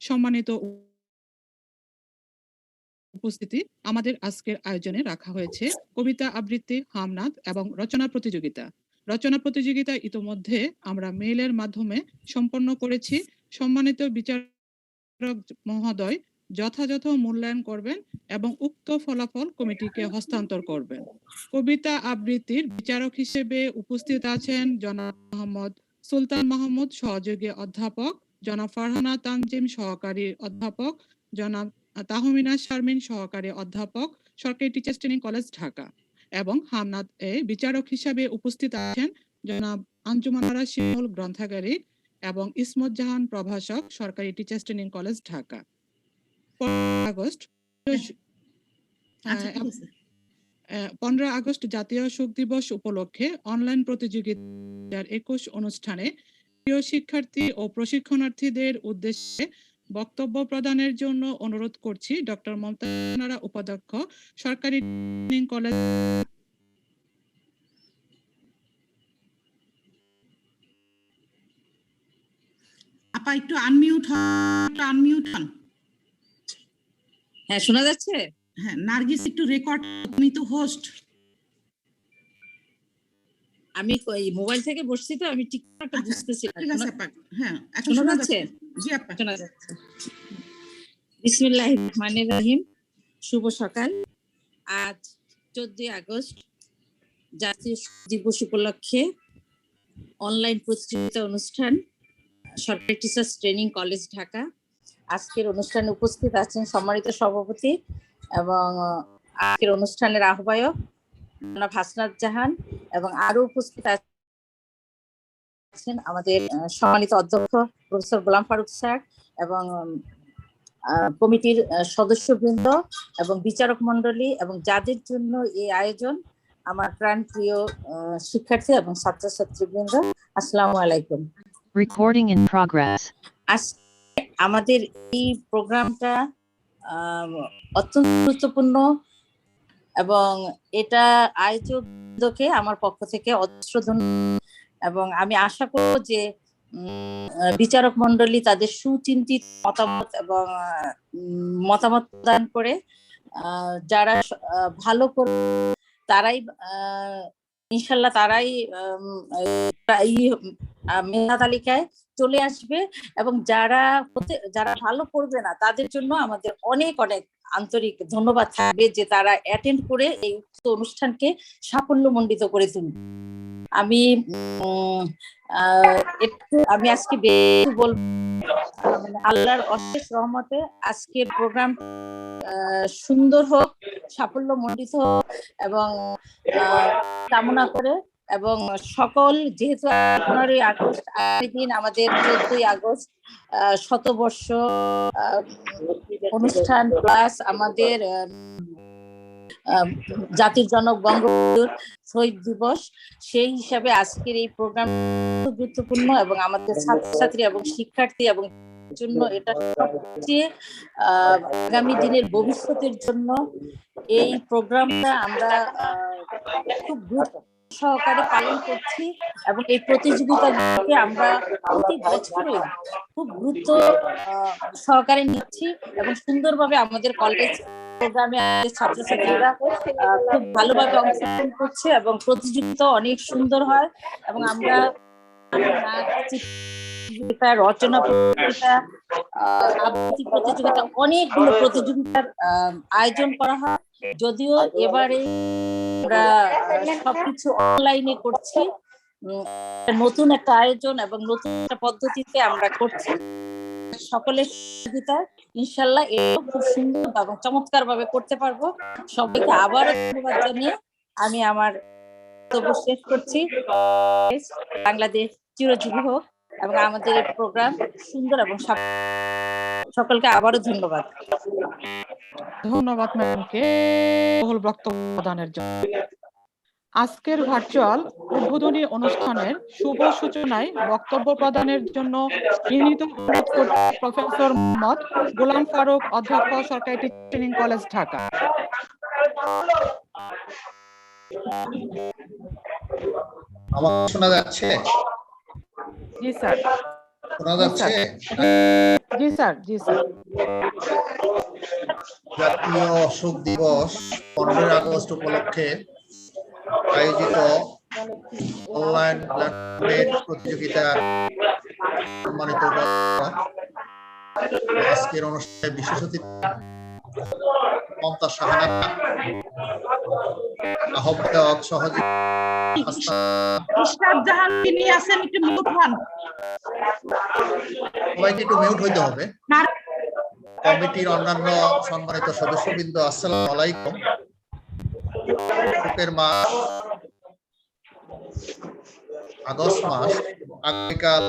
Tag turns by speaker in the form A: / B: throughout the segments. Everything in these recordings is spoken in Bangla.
A: সম্মানিত উপস্থিতি, আমাদের আজকের আয়োজনে রাখা হয়েছে কবিতা আবৃত্তি, হামনাদ এবং রচনা প্রতিযোগিতা। রচনা প্রতিযোগিতা ইতোমধ্যে আমরা মেইলের মাধ্যমে সম্পন্ন করেছি। সম্মানিত বিচারক মহোদয় যথাযথ মূল্যায়ন করবেন এবং উক্ত ফলাফল কমিটিকে হস্তান্তর করবেন। কবিতা আবৃত্তির বিচারক হিসেবে উপস্থিত আছেন জনাব মোহাম্মদ সুলতান মাহমুদ, সহযোগী অধ্যাপক, জনাব ফারহানা তানজিম, সহকারী অধ্যাপক, জনাব তাহমিনা শারমিন, সহকারী অধ্যাপক, সরকারি টিচার্স ট্রেনিং কলেজ, ঢাকা। এবং হামনাদ এ বিচারক হিসাবে উপস্থিত আছেন জনাব আঞ্জুমান আরা শিমুল, গ্রন্থাগারিক, এবং ইসমত জাহান, প্রভাষক, সরকারি teachers training college, Dhaka. 15 August জাতীয় শোক দিবস উপলক্ষে অনলাইন প্রতিযোগিতার 21 অনুষ্ঠানে প্রিয় শিক্ষার্থী ও প্রশিক্ষণার্থীদের উদ্দেশ্যে বক্তব্য প্রদানের জন্য অনুরোধ করছি ডক্টর মমতাজ উপাধ্যক্ষ, সরকারি ট্রেনিং কলেজ।
B: আপা একটু আনমিউট হন।
C: হ্যাঁ, শোনা যাচ্ছে?
B: হ্যাঁ, নার্গিস একটু রেকর্ড, তুমি তো হোস্ট।
C: আমি মোবাইল থেকে বসছি তো, আমি ঠিক একটা বুঝতেছি না।
B: ঠিক আছে আপা, হ্যাঁ এখন
C: শোনা যাচ্ছে?
B: জি আপা,
C: শোনা যাচ্ছে। বিসমিল্লাহির রহমানির রহিম। শুভ সকাল। আজ 14 আগস্ট জাতীয় শোক দিবস উপলক্ষে অনলাইন প্রতিযোগিতা অনুষ্ঠান, সরকারি টিচার্স ট্রেনিং কলেজ, ঢাকা। আজকের অনুষ্ঠানে উপস্থিত আছেন সম্মানিত সভাপতি এবং আজকের অনুষ্ঠানের আহ্বায়ক জনাব হাসনাত জাহান, এবং আরো উপস্থিত আছেন আমাদের সম্মানিত অধ্যক্ষ প্রফেসর গোলাম ফারুক স্যার এবং কমিটির সদস্যবৃন্দ এবং বিচারক মণ্ডলী, এবং যাদের জন্য এই আয়োজন, আমার প্রাণ প্রিয় শিক্ষার্থী এবং ছাত্রছাত্রীবৃন্দ, আসসালামু আলাইকুম।
D: Recording in progress.
C: আজকে আমাদের এই প্রোগ্রামটা অত্যন্ত গুরুত্বপূর্ণ এবং এটা আয়োজককে আমার পক্ষ থেকে অজস্র ধন্যবাদ, এবং আমি আশা করব যে বিচারক মণ্ডলী তাদের সুচিন্তিত মতামত এবং মতামত প্রদান করে যারা ভালো করে তারাই ইনশাল্লাহ তারাই মেধা তালিকায় চলে আসবে, এবং যারা ভালো করবে না তাদের জন্য আমাদের অনেক অনেক আন্তরিক ধন্যবাদ থাকবে যে তারা অ্যাটেন্ড করে এই অনুষ্ঠানকে সাফল্যমণ্ডিত করে তুলবে। আমি আজকে বলবো আল্লাহর অশেষ রহমতে আজকের প্রোগ্রাম সুন্দর হোক, সাফল্যমণ্ডিত হোক এবং কামনা করে, এবং সকল যেহেতু 15ই আগস্ট দিন আমাদের 14ই আগস্ট শতবর্ষ অনুষ্ঠান প্লাস আমাদের জাতির জনক বঙ্গবন্ধুর শহীদ দিবস, সেই হিসাবে আজকের এই প্রোগ্রাম গুরুত্বপূর্ণ এবং আমাদের ছাত্রছাত্রী এবং শিক্ষার্থী এবং জন্য এটা সবচেয়ে আগামী দিনের ভবিষ্যতের জন্য এই প্রোগ্রামটা আমরা খুব গুরুত্ব সহকারে পালন করছি, এবং এই প্রতিযোগিতাগুলোকে আমরা প্রতি বছরই খুব গুরুত্ব সহকারে নিচ্ছি, এবং সুন্দরভাবে আমাদের কলেজ প্রোগ্রামে ছাত্রছাত্রীরা খুব ভালোভাবে অংশগ্রহণ করছে এবং প্রতিযোগিতা অনেক সুন্দর হয়, এবং আমরা রচনা প্রতিযোগিতা, আবৃত্তি প্রতিযোগিতা, অনেকগুলো প্রতিযোগিতার আয়োজন করা হয়। যদিও এবারে আমরা সবকিছু অনলাইনে করছি, নতুন একটা আয়োজন এবং নতুন একটা পদ্ধতিতে আমরা করছি। সকলের সহযোগিতা ইনশাল্লাহ এটাও খুব সুন্দর এবং চমৎকার ভাবে করতে পারবো। সবাইকে আবারও ধন্যবাদ জানিয়ে আমি আমার বক্তব্য শেষ করছি। বাংলাদেশ চিরজীবী হোক এবং আমাদের এই প্রোগ্রাম সুন্দর এবং সকলকে আবারও ধন্যবাদ।
A: ধন্যবাদ ম্যাডামকে বহুল বক্তব্য প্রদানের জন্য। আজকের ভার্চুয়াল উদ্বোধনী অনুষ্ঠানের শুভ সূচনায় বক্তব্য প্রদানের জন্য বিনীত অনুরোধ করছি প্রফেসর মোহাম্মদ গোলাম ফারুক, অধ্যক্ষ, সরকারি টিচার্স ট্রেনিং কলেজ, ঢাকা।
E: আমার শোনা যাচ্ছে?
A: জি স্যার।
E: শোনা যাচ্ছে?
F: জি স্যার
E: জাতীয় শোক দিবস 15 আগস্ট উপলক্ষে আয়োজিত অনলাইন প্ল্যাটফর্মের প্রতিযোগিতার সম্মানিত আজকের অনুষ্ঠানে বিশেষ অতিথি মমতা শাহানা, আহ্বায়ক সহযোগী
B: ইশরাত জাহান তিনি আছেন, একটু মিউট হন।
E: সবাইকে একটু মিউট হইতে হবে। কমিটির অন্যান্য সম্মানিত সদস্যবৃন্দ, আসসালামু আলাইকুম। শোকের মাস আগস্ট মাস। আগামীকাল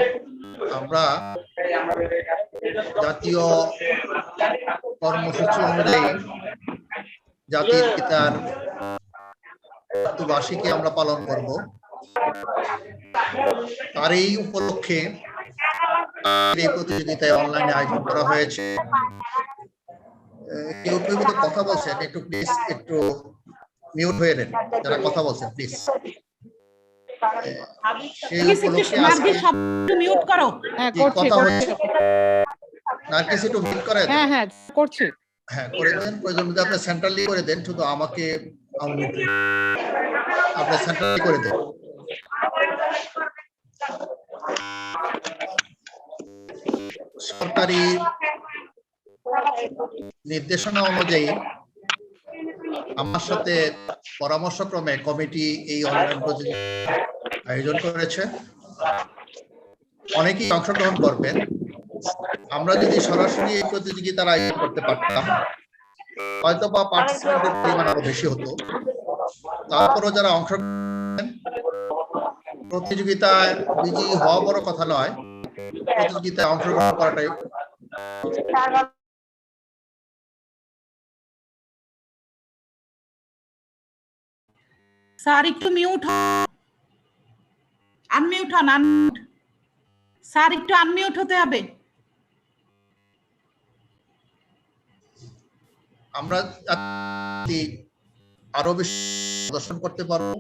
E: আমরা জাতীয় কর্মসূচি অনুযায়ী জাতির পিতার মৃত্যুবার্ষিকী আমরা পালন করব। তার এই উপলক্ষে এই প্রতিযোগিতায় অনলাইনে আয়োজন করা হয়েছে। কেউ কেউ কিন্তু কথা বলছেন, একটু প্লিজ একটু মিউট হয়ে নেন যারা কথা বলছেন প্লিজ। সেই উপলক্ষে আজকে
B: মিউট করো।
E: কথা হচ্ছে, নার্গিস একটু মিউট করে দেন।
F: হ্যাঁ করছি।
E: হ্যাঁ করে দেন, প্রয়োজন যদি আপনি সেন্ট্রালি করে দেন, শুধু আমাকে আপনি সেন্ট্রালি করে দেন। সরকারি নির্দেশনা অনুযায়ী আমার সাথে পরামর্শক্রমে কমিটি এই অনলাইন প্রতিযোগিতা আয়োজন করেছে। অনেকেই অংশগ্রহণ করবেন। আমরা যদি সরাসরি এই প্রতিযোগিতার আয়োজন করতে পারতাম হয়তো বা পার্টিসিপেন্টের পরিমাণ আরো বেশি হতো। তারপরও যারা অংশগ্রহণ, প্রতিযোগিতায় বিজয়ী হওয়া বড় কথা নয়, প্রতিযোগিতায় অংশগ্রহণ করাটাই।
B: স্যার একটু মিউট হন, আনমিউট হন, আনমিউট। স্যার একটু আনমিউট হতে হবে।
E: আমরা আরো বেশি প্রদর্শন করতে পারবো,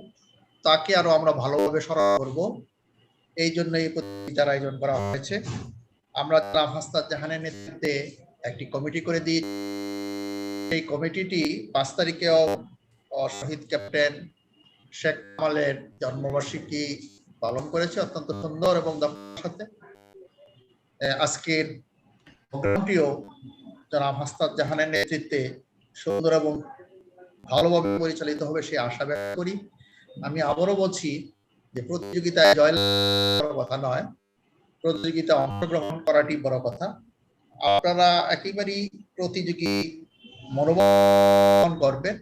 E: তাকে আরো আমরা ভালোভাবে সরাসরি করব। এই জন্য এই প্রতিযোগিতার আয়োজন করা হয়েছে। আমরা হাসনাত জাহানের নেতৃত্বে একটি কমিটি করে দিই। এই কমিটিটি 5 তারিখেও শহীদ ক্যাপ্টেন শেখ কামালের জন্মবার্ষিকী পালন করেছে অত্যন্ত সুন্দর এবং দক্ষতার সাথে। আজকের প্রোগ্রামটিও জনাব হাসনাত জাহানের নেতৃত্বে সুন্দর এবং ভালোভাবে পরিচালিত হবে সে আশা ব্যক্ত করি। আমি আবারও বলছি যে প্রতিযোগিতায় জয়লাভ বড় কথা নয়, প্রতিযোগিতায় অংশগ্রহণ করাটি বড় কথা। আপনারা একেবারেই প্রতিযোগী মনোবল করবেন।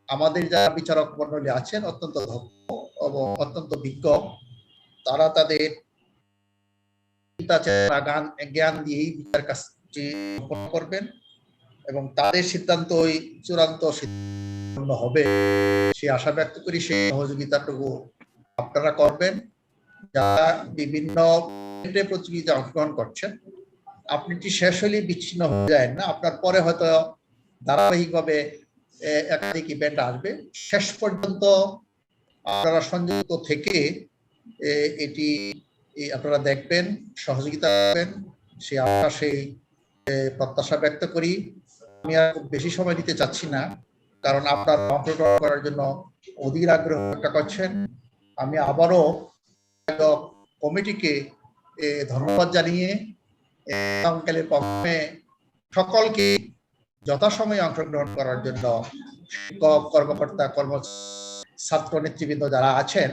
E: আমাদের যারা বিচারক মন্ডলী আছেন অত্যন্ত দক্ষ এবং অত্যন্ত বিজ্ঞ, তারা তাদের জ্ঞান দিয়েই বিচার কাজটি সম্পন্ন করবেন এবং তাদের সিদ্ধান্তই চূড়ান্ত সিদ্ধান্ত হবে সে আশা ব্যক্ত করি। সেই সহযোগিতাটুকু আপনারা করবেন। যারা বিভিন্ন প্রতিযোগিতায় অংশগ্রহণ করছেন, আপনি শেষ হলে বিচ্ছিন্ন হয়ে যায় না, আপনার পরে হয়তো ধারাবাহিকভাবে একাধিক ইভেন্ট আসবে। শেষ পর্যন্ত আপনারা সংযুক্ত থেকে এটি আপনারা দেখবেন, সহযোগিতা করবেন, সে আশা সেই প্রত্যাশা ব্যক্ত করি। আমি আর খুব বেশি সময় দিতে চাচ্ছি না, কারণ আপনারা অংশগ্রহণ করার জন্য অধীর আগ্রহ ব্যক্ত করছেন। আমি আবারও কমিটিকে ধন্যবাদ জানিয়ে আগামীকালের প্রোগ্রামে সকলকে যথাসময়ে অংশগ্রহণ করার জন্য শিক্ষক, কর্মকর্তা, ছাত্র নেতৃবৃন্দ যারা আছেন,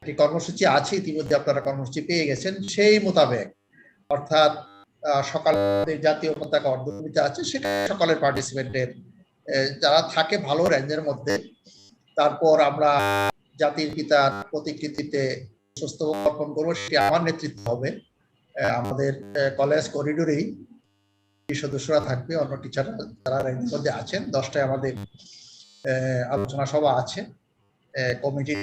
E: একটি কর্মসূচি আছে, ইতিমধ্যে আপনারা কর্মসূচি পেয়ে গেছেন। সেই মোতাবেক অর্থাৎ সকাল জাতীয় পতাকা অর্ধনমিতি আছে, সেখানে সকালের পার্টিসিপেন্টের যারা থাকে ভালো রেঞ্জের মধ্যে। তারপর আমরা জাতির পিতার প্রতিকৃতিতে সুস্থ অর্পণ করবো, সেটি আমার নেতৃত্ব হবে। আমাদের কলেজ করিডোরেই সদস্যরা থাকবে, অন্য টিচাররা যারা রেঞ্জের মধ্যে আছেন। 10টায় আমাদের আলোচনা সভা আছে। কমিটি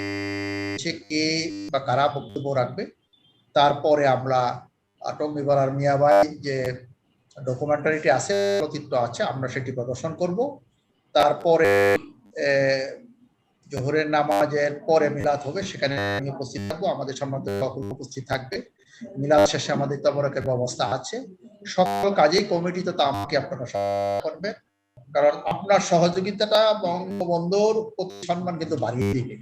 E: কে বা কারা বক্তব্য রাখবে, তারপরে আমরা টঙ্গিপাড়ার মিয়াবাই যে ডকুমেন্টারিটি আছে, চলচ্চিত্র আছে, আমরা সেটি প্রদর্শন করব। তারপরে জোহরের নামাজের পরে মিলাদ হবে, সেখানে আমি উপস্থিত থাকবো, আমাদের সম্মানিত উপস্থিত থাকবে। মিলাদ শেষে আমাদের তবরকের ব্যবস্থা আছে। সকল কাজেই কমিটি তো আমাকে আপনারা সহযোগিতা করবেন, কারণ আপনার সহযোগিতাটা বঙ্গবন্ধুর প্রতি সম্মান কিন্তু বাড়িয়ে দিবে।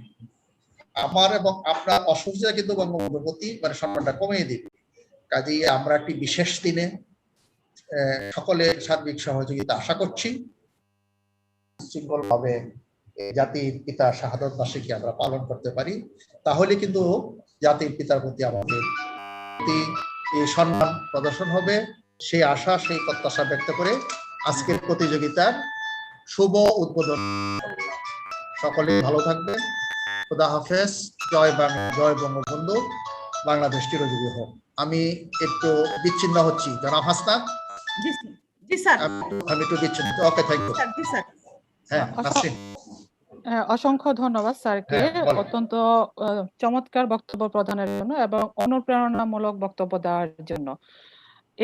E: আমার এবং আপনার অসুবিধা কিন্তু বঙ্গবন্ধুর প্রতি মানে সম্মানটা কমিয়ে দিবে। কাজেই আমরা একটি বিশেষ দিনে সকলের সার্বিক সহযোগিতা আশা করছি। শৃঙ্খলভাবে জাতির পিতা শাহাদত বার্ষিকী আমরা পালন করতে পারি, তাহলে কিন্তু জাতির পিতার প্রতি আমাদের সম্মান প্রদর্শন হবে। সেই আশা, সেই প্রত্যাশা ব্যক্ত করে আজকের প্রতিযোগিতার শুভ উদ্বোধন। সকলে ভালো থাকবেন। খোদা হাফেজ। জয় বাংলা, জয় বঙ্গবন্ধু, বাংলাদেশ চিরজীবী হোক। আমি একটু বিচ্ছিন্ন হচ্ছি, জনাব হাসনাত।
B: জি স্যার,
E: আমি একটু বিচ্ছিন্ন। ওকে, থ্যাংক ইউ।
B: G sir.
E: হ্যাঁ, নাসরিন।
F: অসংখ্য ধন্যবাদ স্যারকে অত্যন্ত চমৎকার বক্তব্য প্রদানের জন্য এবং অনুপ্রেরণামূলক বক্তব্য দেওয়ার জন্য।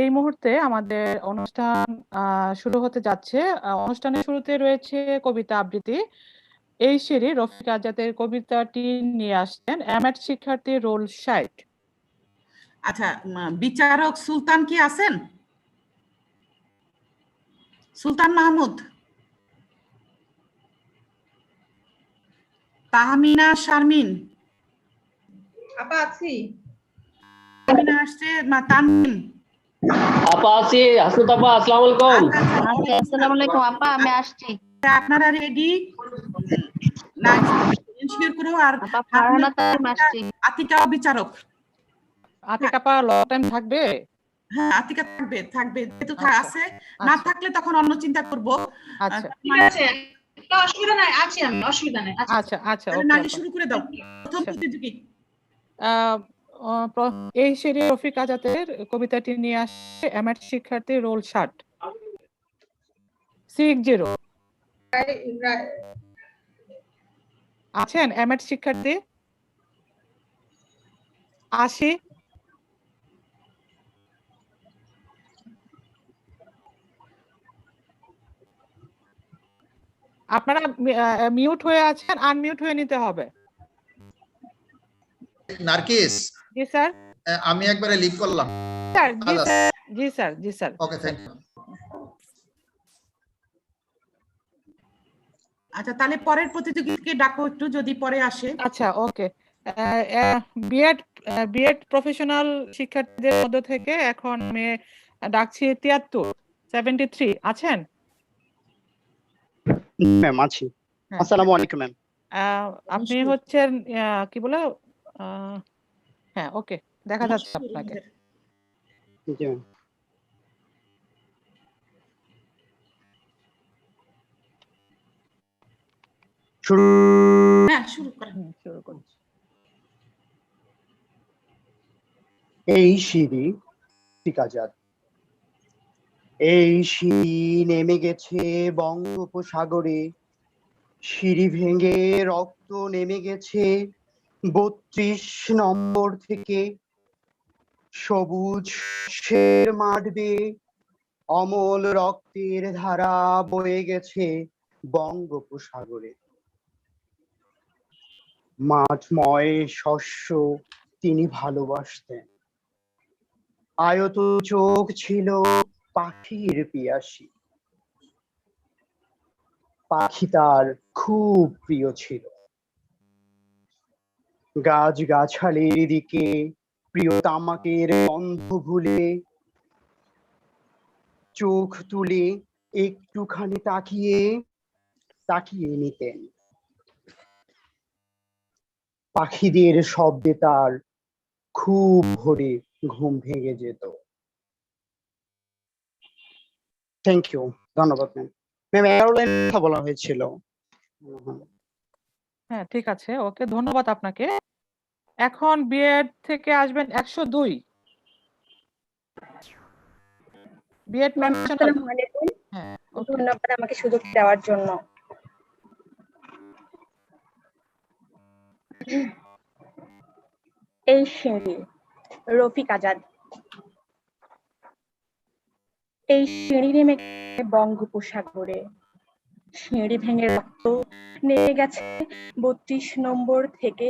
F: এই মুহূর্তে আমাদের অনুষ্ঠান শুরু হতে যাচ্ছে। অনুষ্ঠানের শুরুতে রয়েছে কবিতা আবৃত্তি। এই সিঁড়ি রফিক আজাদের কবিতাটি নিয়ে আসছেন এমএড শিক্ষার্থী রোল 60।
B: আচ্ছা, বিচারক সুলতান কি আছেন? সুলতান মাহমুদ, তাহমিনা শারমিন,
G: আপা আছি।
B: তাহমিনা আসছে, তানমিম
H: আপা আছি। হাসনাত আপা, আসসালামু আলাইকুম।
G: আসসালামু আলাইকুম আপা, আমি আসছি।
B: আপনারা রেডি? শেয়ার করো। আর
G: আপা ফারহানা তাইম আসছি।
B: আতিকাও বিচারক।
F: আতিকা আপা লং টাইম থাকবে?
B: হ্যাঁ, আতিকা থাকবে যেহেতু আছে। না থাকলে তখন অন্য চিন্তা করব।
F: আচ্ছা,
G: ঠিক আছে, অসুবিধা নাই, আছি আমি, অসুবিধা নাই।
F: আচ্ছা আচ্ছা,
B: নাকি শুরু করে দাও। প্রথম প্রতিযোগী
F: এই সিঁড়ি রফিক আজাদের কবিতাটি নিয়ে আসছে এমএড শিক্ষার্থী রোল 60। 60 আছেন এমএড শিক্ষার্থী? 80। আপনারা মিউট হয়ে আছেন, আনমিউট হয়ে নিতে হবে।
E: নার্গিস,
F: জি স্যার।
E: আমি একবারে লিক করলাম।
F: স্যার জি স্যার, জি স্যার।
E: Okay, thank you.
B: আচ্ছা, তাহলে পরের প্রতিযোগীকে ডাকো একটু, যদি পরে আসে।
F: আচ্ছা, ওকে। বিএড প্রফেশনাল শিক্ষার্থীদের মধ্য থেকে এখন আমি ডাকছি 73 আছেন?
I: ম্যাম আছি। আসসালামু আলাইকুম ম্যাম।
F: আপনি হচ্ছেন কি বলে, হ্যাঁ, ওকে, দেখা যাচ্ছে আপনাকে।
I: জি ম্যাম।
B: হ্যাঁ, শুরু করুন।
I: এই সিঁড়ি রফিক আজাদ। এই সিঁড়ি নেমে গেছে বঙ্গোপসাগরে, সিঁড়ি ভেঙে রক্ত নেমে গেছে 32 নম্বর থেকে। সবুজ শস্যের মাঠ বেয়ে অমল রক্তের ধারা বয়ে গেছে বঙ্গোপসাগরে। মাঠময় শস্য তিনি ভালোবাসতেন। আয়ত চোখ ছিল পাখির পিয়াসী। পাখি তার খুব প্রিয় ছিল। গাছ গাছালির দিকে প্রিয় তামাকের গন্ধ ভুলে চোখ তুলে একটুখানি তাকিয়ে নিতেন। পাখিদের শব্দে তার খুব ভোরে ঘুম ভেঙে যেত। থ্যাংক ইউ, ধন্যবাদ ম্যাম। ম্যাম 11 লাইন কথা বলা হয়েছিল।
F: হ্যাঁ, ঠিক আছে, ওকে, ধন্যবাদ আপনাকে। এখন বিএড থেকে আসবেন 102। BEd professional.
J: আসসালামু আলাইকুম।
F: হ্যাঁ,
J: ধন্যবাদ আমাকে সুযোগ দেওয়ার জন্য। এই সিঁড়ি রফিক আজাদ। এই সিঁড়ি নেমে বঙ্গোপসাগরে, সিঁড়ি ভেঙে রক্ত নেমে গেছে 32 নম্বর থেকে।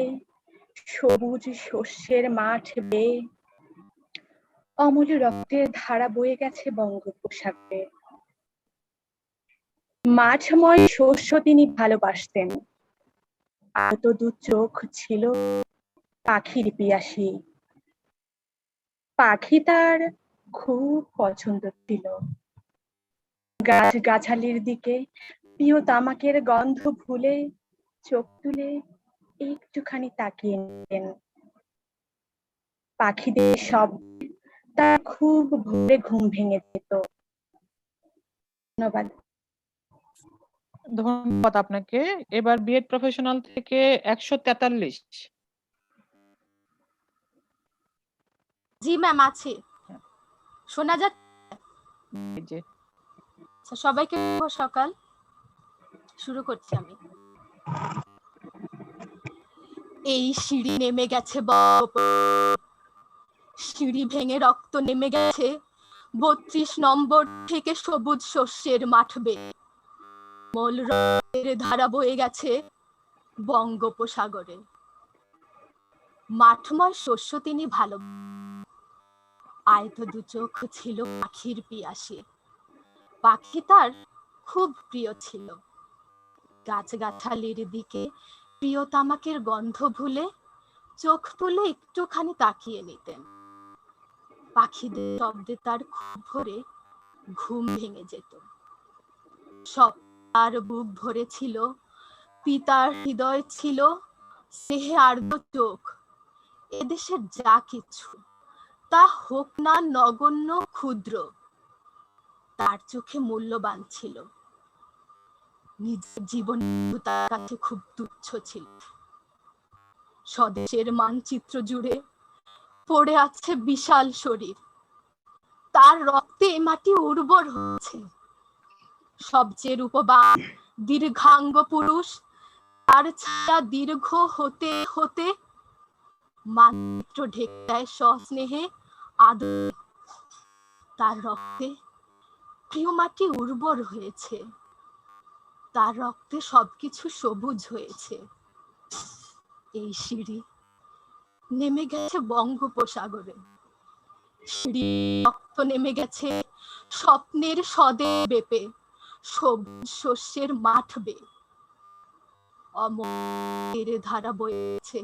J: সবুজ শস্যের মাঠ বেয়ে অমূল্য রক্তের ধারা বয়ে গেছে বঙ্গোপসাগরে। মাঠময় শস্য তিনি ভালোবাসতেন, আহত দু চোখ ছিল পাখির পিয়াসী। পাখি তার খুব পছন্দ ছিল। গাছ গাছালির দিকে প্রিয় তামাকের গন্ধ ভুলে চোখ তুলে একটুখানি তাকিয়ে নিতেন। পাখিদের শব্দে তার খুব ভোরে ঘুম ভেঙে যেত। ধন্যবাদ।
F: ধন্যবাদ আপনাকে। এবার বিএড প্রফেশনাল থেকে 143।
K: জি ম্যাম আছি, শোনা যাচ্ছে? সবাইকে শুভ সকাল। শুরু করছি আমি। এই সিঁড়ি নেমে গেছে, সিঁড়ি ভেঙে রক্ত নেমে গেছে 32 নম্বর থেকে সবুজ শস্যের মাঠ বেয়ে। মল রক্তের ধারা বয়ে গেছে বঙ্গোপসাগরে। মাঠময় শস্য তিনি ভালো, আয়ত দু চোখ ছিল পাখির পিয়াসী। পাখি তার খুব প্রিয় ছিল। গাছ গাছালির দিকে প্রিয় তামাকের গন্ধ ভুলে চোখ তুলে একটুখানি তাকিয়ে নিতেন। পাখিদের শব্দে তার খুব ভোরে ঘুম ভেঙে যেত। সব তার বুক ভরে ছিল, পিতার হৃদয় ছিল স্নেহে আর্দ্র চোখ। এদেশের যা কিছু তা হোক না নগণ্য ক্ষুদ্র, তার চোখে মূল্যবান ছিল। নিজের জীবন তার কাছে খুব তুচ্ছ ছিল। স্বদেশের মানচিত্র জুড়ে পড়ে আছে বিশাল শরীর, তার রক্তে মাটি উর্বর হচ্ছে। সবচেয়ে রূপবান দীর্ঘাঙ্গ পুরুষ, তার ছায়া দীর্ঘ হতে হতে মানচিত্র ঢেকে দেয় সস্নেহে আদরে। তার রক্তে প্রিয় মাটি উর্বর হয়েছে, তার রক্তে সবকিছু সবুজ হয়েছে। এই সিঁড়ি নেমে গেছে বঙ্গোপসাগরে। সিঁড়ি রক্ত নেমে গেছে স্বপ্নের সদে বেপে, সবুজ শস্যের মাঠ বেয়ে। অমরের ধারা বয়েছে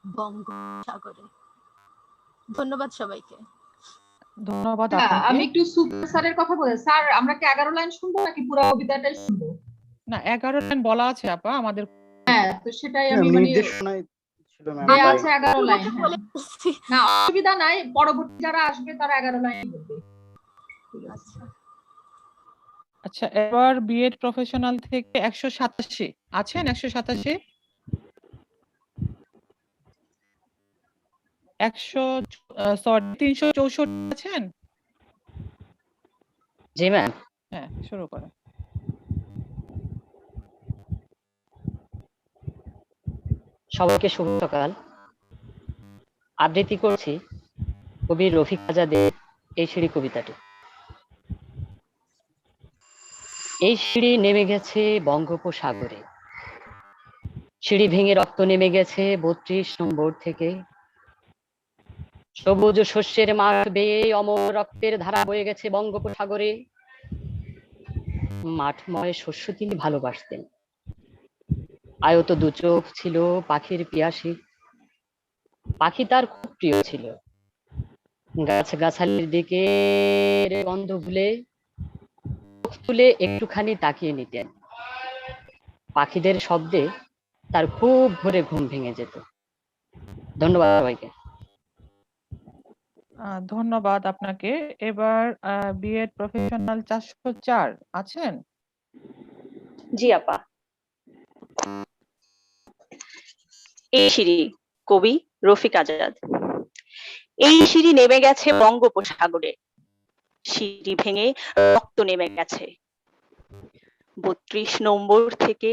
K: বঙ্গোপসাগরে। ধন্যবাদ সবাইকে।
F: ধন্যবাদ
G: আমি
F: আপনাকে।
G: একটু সুপার স্যারের কথা বলি। স্যার আমরা কি 11 লাইন শুনবো নাকি পুরো কবিতাটাই শুনবো?
F: না, 11 লাইন বলা আছে আপা আমাদের।
G: হ্যাঁ, তো সেটাই আমি মানে
I: নির্দেশনায় ছিল ম্যাম,
G: দেয়া
I: তাই।
G: আছে 11 লাইন। না অসুবিধা নাই, পরবর্তী যারা আসবে তারা 11 লাইন বলবে। ঠিক আছে।
F: আচ্ছা, এবার বিএড প্রফেশনাল থেকে 187 আছেন? 187 364 আছেন?
L: জি ম্যাম।
F: হ্যাঁ, শুরু করেন।
L: সবাইকে শুভ সকাল। আবৃত্তি করছি কবি রফিক আজাদের এই সিঁড়ি কবিতাটি। এই সিঁড়ি নেমে গেছে বঙ্গোপসাগরে, সিঁড়ি ভেঙে রক্ত নেমে গেছে 32 নম্বর থেকে। সবুজ শস্যের মাঠ বেয়ে অমর রক্তের ধারা বয়ে গেছে বঙ্গোপসাগরে। মাঠময় শস্য তিনি ভালোবাসতেন, আয়ত দু চোখ ছিল পাখির পিয়াসী। পাখি তার খুব প্রিয় ছিল। গাছ গাছালির দিকে গন্ধ ভুলে চোখ তুলে একটুখানি তাকিয়ে নিতেন। পাখিদের শব্দে তার খুব ভোরে ঘুম ভেঙে যেত। ধন্যবাদ সবাইকে।
F: ধন্যবাদ আপনাকে। এবার বিএড প্রফেশনাল 404 আছেন?
M: জি আপা। এই সিঁড়ি, কবি রফিক আজাদ। এই সিঁড়ি নেমে গেছে বঙ্গোপসাগরে, সিঁড়ি ভেঙে রক্ত নেমে গেছে 32 নম্বর থেকে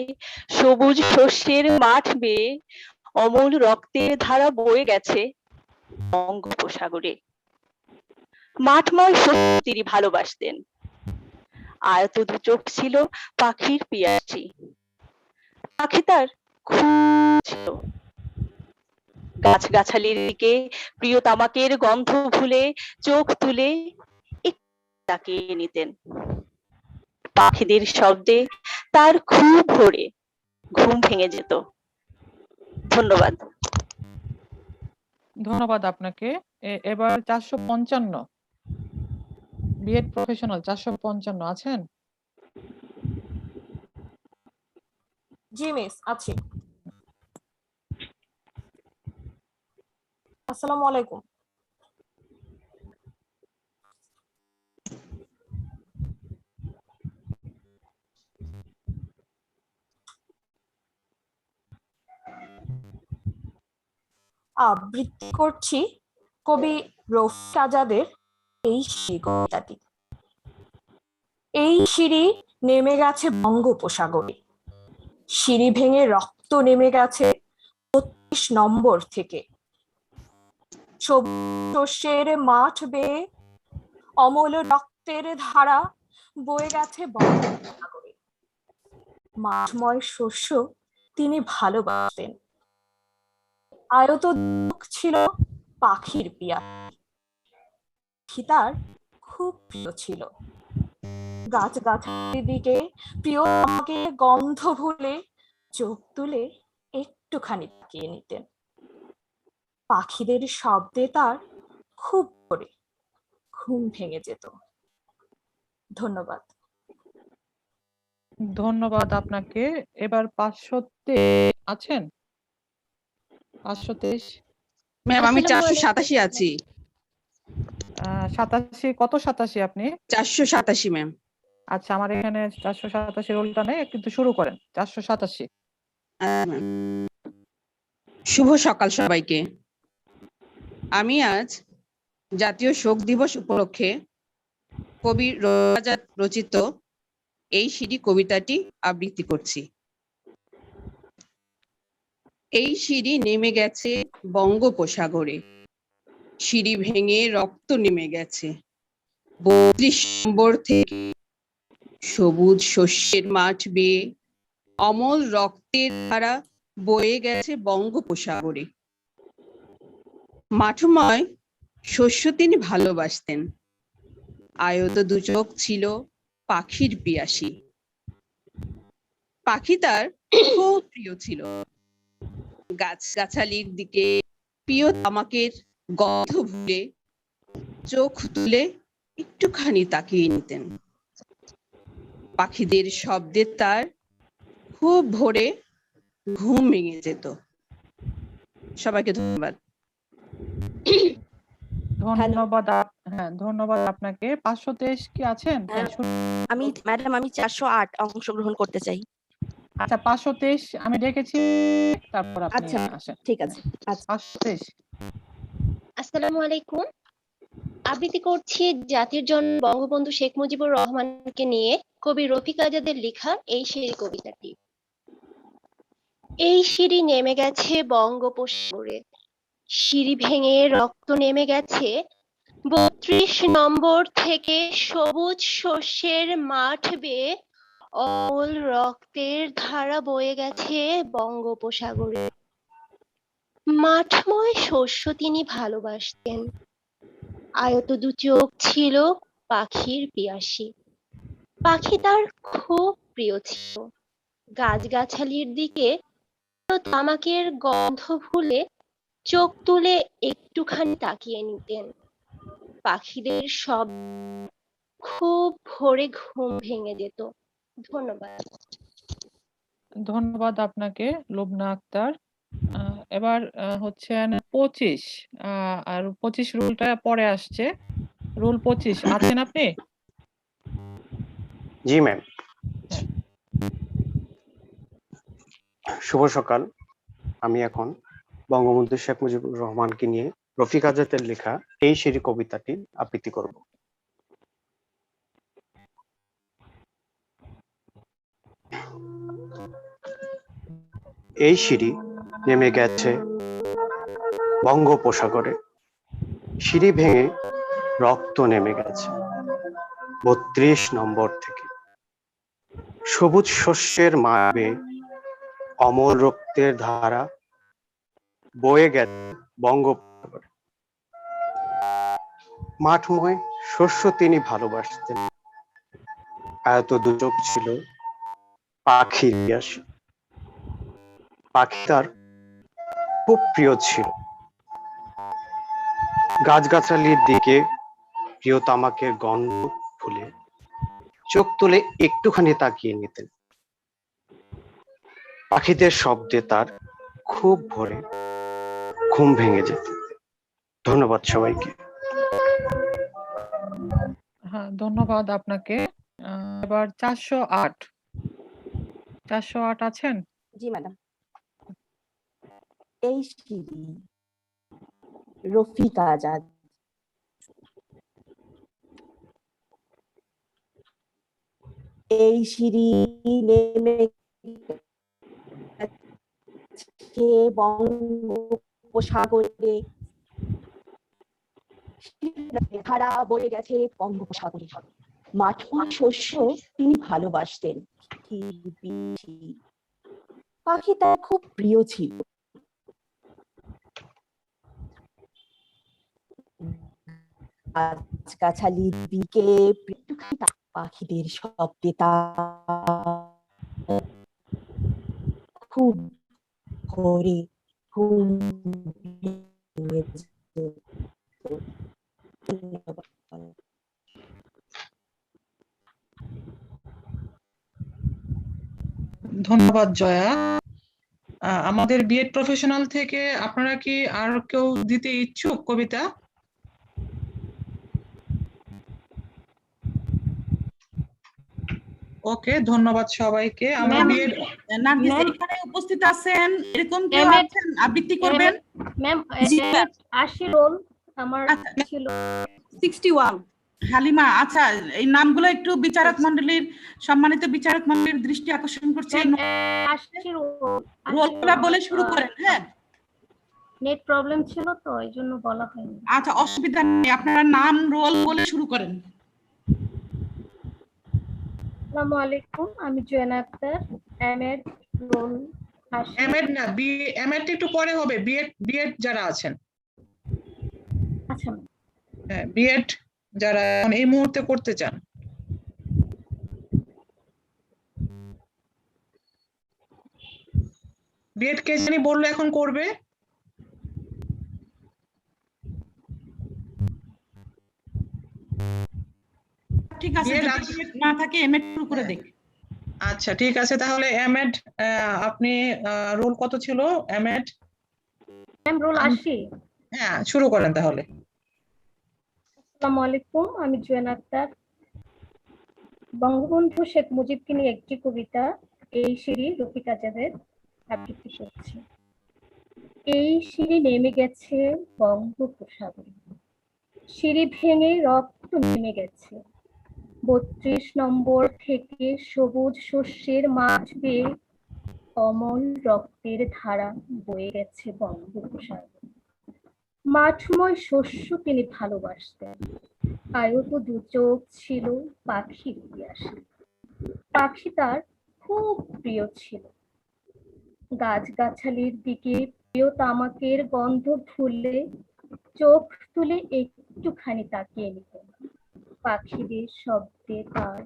M: সবুজ শস্যের মাঠ বেয়ে অমল রক্তের ধারা বয়ে গেছে বঙ্গোপসাগরে। মাঠময় শস্য তিনি ভালোবাসতেন, আয়ত দু চোখ ছিল পাখির পিয়াসী। পাখি তার খুব ছিল। গাছগাছালির দিকে প্রিয় তামাকের গন্ধ ভুলে চোখ তুলে একটু তাকিয়ে নিতেন। পাখিদের শব্দে তার খুব ভোরে ঘুম ভেঙে যেত। ধন্যবাদ।
F: ধন্যবাদ আপনাকে। এবার 455 বিএড প্রফেশনাল 455 আছেন?
N: জি মিস, আছি। আসসালামু আলাইকুম। আবৃত্তি করছি কবি রফিক আজাদের এই সিঁড়ি কবিতাটি। এই সিঁড়ি নেমে গেছে বঙ্গোপসাগরে, সিঁড়ি ভেঙে রক্ত নেমে গেছে 32 নম্বর থেকে। শস্যের মাঠ বেয়ে অমল রক্তের ধারা বয়ে গেছে বঙ্গোপসাগরে। মাঠময় শস্য তিনি ভালোবাসতেন। আয়ত ছিল পাখির পিয়াসী, তার খুব প্রিয় ছিল। গাছ গাছালির দিকে প্রিয় আমাকে গন্ধ ভুলে চোখ তুলে একটুখানি তাকিয়ে নিতেন। পাখিদের শব্দে তার খুব ভোরে ঘুম ভেঙে যেত। ধন্যবাদ।
F: ধন্যবাদ আপনাকে। এবার 523 আছেন? 523
O: ম্যাম আমি 487 আছি।
F: 87 কত 87 আপনি?
O: 487 ম্যাম।
F: আচ্ছা, আমার এখানে 487 রোলটা নেই, কিন্তু শুরু করেন 487।
O: শুভ সকাল সবাইকে। আমি আজ জাতীয় শোক দিবস উপলক্ষে কবি রফিক আজাদ রচিত এই সিঁড়ি কবিতাটি আবৃত্তি করছি। এই সিঁড়ি নেমে গেছে বঙ্গোপসাগরে, সিঁড়ি ভেঙে রক্ত নেমে গেছে 32 নম্বর থেকে। সবুজ শস্যের মাঠ বেয়ে অমল রক্তের ধারা বয়ে গেছে বঙ্গোপসাগরে। মাঠময় শস্য তিনি ভালোবাসতেন। আয়ত দুচোখ ছিল পাখির পিয়াসী, পাখি তার খুব প্রিয় ছিল। গাছগাছালির দিকে প্রিয় তামাকের গন্ধ ভুলে চোখ তুলে একটুখানি তাকিয়ে নিতেন। পাখিদের শব্দে তার খুব ভোরে ঘুম ভেঙে যেত। সবাইকে ধন্যবাদ।
F: ধন্যবাদ। হ্যাঁ, ধন্যবাদ আপনাকে। 523 কি আছেন?
P: আমি ম্যাডাম, আমি 408 অংশগ্রহণ করতে চাই।
F: আচ্ছা, 523 আমি ডেকেছি, তারপর আপনি
P: আচ্ছা
F: আসেন।
P: ঠিক আছে। আচ্ছা
F: 523।
Q: আসসালামু আলাইকুম। আবৃত্তি করছি জাতির জনক বঙ্গবন্ধু শেখ মুজিবুর রহমানকে নিয়ে কবি রফিক আজাদের লেখা এই সিঁড়ি কবিতাটি। এই সিঁড়ি নেমে গেছে বঙ্গোপসাগরে, সিঁড়ি ভেঙে রক্ত নেমে গেছে 32 নম্বর থেকে। সবুজ শস্যের মাঠ বেয়ে অমল রক্তের ধারা বয়ে গেছে বঙ্গোপসাগরে। মাঠময় শস্য তিনি ভালোবাসতেন। আয়ত দুচোখ ছিল পাখির পিয়াসী, পাখি তার খুব প্রিয় ছিল। গাছগাছালির দিকে তামাকের গন্ধ ভুলে চোখ তুলে একটুখানি তাকিয়ে নিতেন। পাখিদের সব খুব ভোরে ঘুম ভেঙে যেত। ধন্যবাদ।
F: ধন্যবাদ আপনাকে লুবনা আক্তার। এবার হচ্ছেন 25, আর 25 রুলটা পরে আসছে। রুল 25 আছেন আপনি?
I: জি ম্যাম। শুভ সকাল। আমি এখন বঙ্গবন্ধু শেখ মুজিবুর রহমানকে নিয়ে রফিক আজাদের লেখা এই সিঁড়ি কবিতাটি আবৃত্তি করব। এই সিঁড়ি নেমে গেছে বঙ্গোপসাগরে, সিঁড়ি ভেঙে রক্ত নেমে গেছে 32 নম্বর থেকে। সবুজ শস্যের মাঝে অমল রক্তের ধারা বয়ে গেছে বঙ্গোপসাগরে। মাঠময় শস্য তিনি ভালোবাসতেন, আয়ত দুচোখ ছিল পাখির পিয়াসী। পাখি তার খুব প্রিয় ছিল। গাছগাছালির দিকে প্রিয় তামাকের গন্ধ ফুলে চোখ তুলে একটুখানি তাকিয়ে নিতেন। পাখিদের শব্দে তার খুব ভোরে ঘুম ভেঙে যেত। ধন্যবাদ সবাইকে।
F: হ্যাঁ, ধন্যবাদ আপনাকে। এবার 408 408 আছেন?
J: জি ম্যাডাম। এই সিঁড়ি, রফিক আজাদ। এই সিঁড়ি নেমে গেছে বঙ্গোপসাগরে, ধারা বয়ে গেছে বঙ্গোপসাগরে। মাঠময় শস্য তিনি ভালোবাসতেন, পাখি তার খুব প্রিয় ছিল। গাছগাছালির দিকে পাখিদের শব্দে তার খুব ভোরে ঘুম ভেঙে যেত।
A: ধন্যবাদ জয়া। আমাদের বিএড প্রফেশনাল থেকে আপনারা কি আর কেউ দিতে ইচ্ছুক কবিতা? ওকে, ধন্যবাদ সবাইকে। আমরা বিএড
B: নার্গিস এখানে উপস্থিত আছেন, এরকম কেউ আছেন আবৃত্তি করবেন?
G: ম্যাম 80 রোল আমার ছিল
B: 61। হালিমা, আচ্ছা এই নামগুলো একটু বিচারক মণ্ডলীর, সম্মানিত বিচারক মণ্ডলীর দৃষ্টি আকর্ষণ করছে। রোলগুলো বলে শুরু করেন। হ্যাঁ,
G: নেট প্রবলেম ছিল তো এইজন্য বলা হয়নি।
B: আচ্ছা, অসুবিধা নেই, আপনারা নাম রোল বলে শুরু করেন।
G: আসসালামু আলাইকুম, আমি জয়না আক্তার, এমএড রোল 80।
A: এমএড না, এমএড একটু পরে হবে। বিএড যারা আছেন,
G: আচ্ছা
A: হ্যাঁ, বিএড যারা এই মুহূর্তে করতে চান। বিএড কে জানি বললো এখন করবে।
B: ঠিক আছে, যদি না থাকে এমএড শুরু করে দেখ।
A: আচ্ছা ঠিক আছে, তাহলে এমএড আপনি রোল কত ছিল? MEd
G: roll 80।
A: হ্যাঁ, শুরু করেন তাহলে।
G: আসসালামু আলাইকুম, আমি জয়না আক্তার, বঙ্গবন্ধু শেখ মুজিবকে নিয়ে একটি কবিতা এই সিঁড়ি রফিক আজাদের আবৃত্তি করছি। এই সিঁড়ি নেমে গেছে বঙ্গোপসাগরে, সিঁড়ি ভেঙে রক্ত নেমে গেছে 32 নম্বর থেকে সবুজ শস্যের মাঠ বেয়ে অমল রক্তের ধারা বয়ে গেছে বঙ্গোপসাগরে। মাঠময় শস্য তিনি ভালোবাসতেন, আয়ত দু চোখ ছিল পাখির পিয়াসী। পাখি তার খুব প্রিয় ছিল। গাছগাছালির দিকে প্রিয় তামাকের গন্ধ ফুলে চোখ তুলে একটুখানি তাকিয়ে নিতেন। পাখিদের শব্দে তার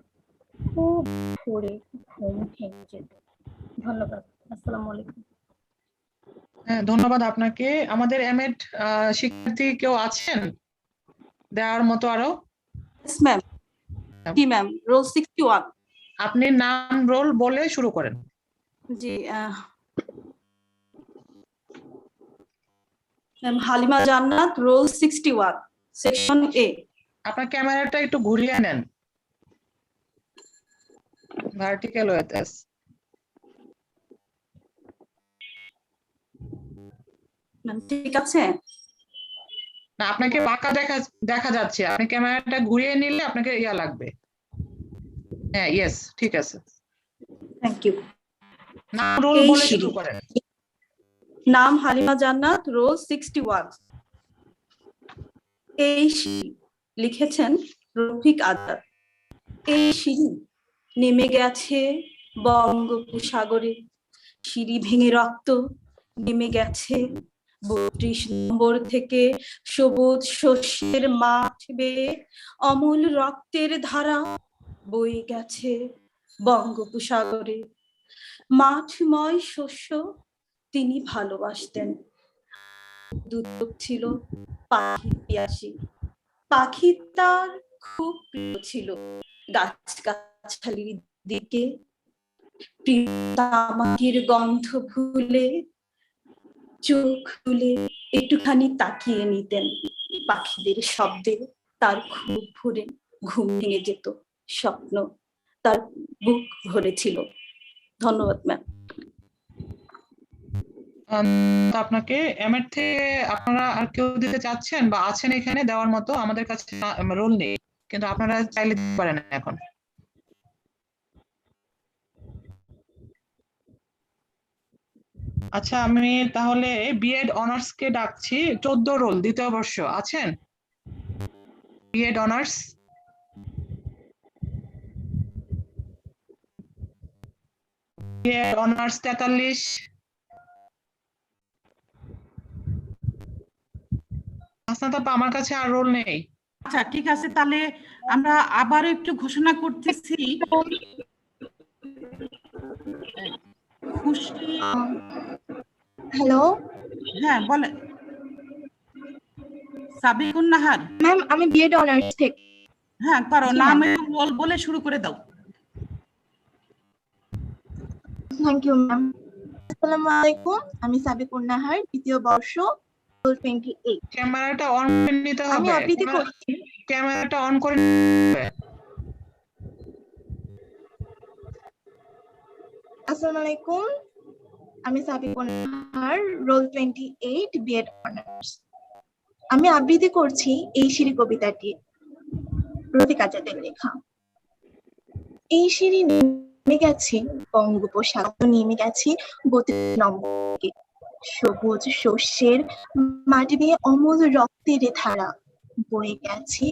G: খুব ভোরে ঘুম ভেঙে যেত। ধন্যবাদ। আসসালামু আলাইকুম।
A: হ্যাঁ, ধন্যবাদ আপনাকে। আমাদের এমএড শিক্ষার্থী কেউ আছেন দেওয়ার মতো আরো?
R: Yes, ma'am. জি ম্যাম, রোল 61।
A: আপনি নাম রোল বলে শুরু করেন।
R: জি, ম্যাম হালিমা জান্নাত, রোল 61, সেকশন এ।
A: আপনার ক্যামেরাটা একটু ঘুরিয়ে নেন, ভার্টিক্যাল ওয়েতে।
R: ম্যাম ঠিক আছে?
A: না, আপনাকে বাঁকা দেখা যাচ্ছে। আপনি ক্যামেরাটা ঘুরিয়ে নিলে আপনাকে ইয়া লাগবে। হ্যাঁ, ইয়েস, ঠিক আছে।
R: Thank you.
A: নাম রোল বলে শুরু করেন।
R: নাম হালিমা জান্নাত, রোল 61। এই সিঁড়ি লিখেছেন রফিক আজাদ। এই সিঁড়ি নেমে গেছে বঙ্গোপসাগরে, সিঁড়ি ভেঙে রক্ত নেমে গেছে 32 নম্বর থেকে সবুজ শস্যের মাঠ বেয়ে অমূল রক্তের ধারা বয়ে গেছে বঙ্গোপসাগরে। মাঠময় শস্য তিনি ভালোবাসতেন। দুচোখ ছিল পাখি পিয়াসী, পাখি তার খুব প্রিয় ছিল। গাছগাছালির দিকে তামাকের গন্ধ ভুলে চোখ তুলে একটুখানি তাকিয়ে নিতেন। পাখিদের শব্দে তার খুব ভরে ঘুম ভেঙে যেত, স্বপ্ন তার বুক ভরেছিল। ধন্যবাদ ম্যাম।
A: আপনাকে এমএড থেকে আপনারা আর কেউ দিতে চাচ্ছেন বা আছেন এখানে দেওয়ার মতো? আমাদের কাছে রোল নেই, কিন্তু আপনারা চাইলে দিতে পারেন এখন। আচ্ছা, আমি তাহলে বিএড অনার্স কে ডাকছি। 14 রোল, দ্বিতীয় বর্ষ আছেন? B Ed honours. B Ed honours 43। Hasnat আপা, আমার কাছে আর রোল নেই।
B: আচ্ছা ঠিক আছে, তাহলে আমরা আবারও একটু ঘোষণা করতেছি।
J: হ্যালো
B: হ্যাঁ বলেন। সাবিকুন নাহার
J: ম্যাম, আমি বিএড অনার্স থেকে।
B: হ্যাঁ করো,
J: জি,
B: নাম
J: ম্যাম।
B: এবং রোল বলে শুরু করে দাও।
J: Thank you ma'am. আসসালামু আলাইকুম, আমি সাবিকুন নাহার, দ্বিতীয় বর্ষ, রোল 28।
A: ক্যামেরাটা অন করে নিতে হবে।
J: আমি আবৃত্তি করছি।
A: ক্যামেরাটা অন করে নিতে হবে।
J: আসসালামু আলাইকুম, আমি Sabikun Nahar, roll 28, BEd honours. আমি আবৃত্তি করছি এই সিঁড়ি কবিতাটি, রফিক আজাদের লেখা। এই সিঁড়ি নেমে গেছে বঙ্গোপসাগর, নেমে গেছে 32 নম্বর থেকে। সবুজ শস্যের মাটি বেয়ে অমল রক্তের ধারা বয়ে গেছে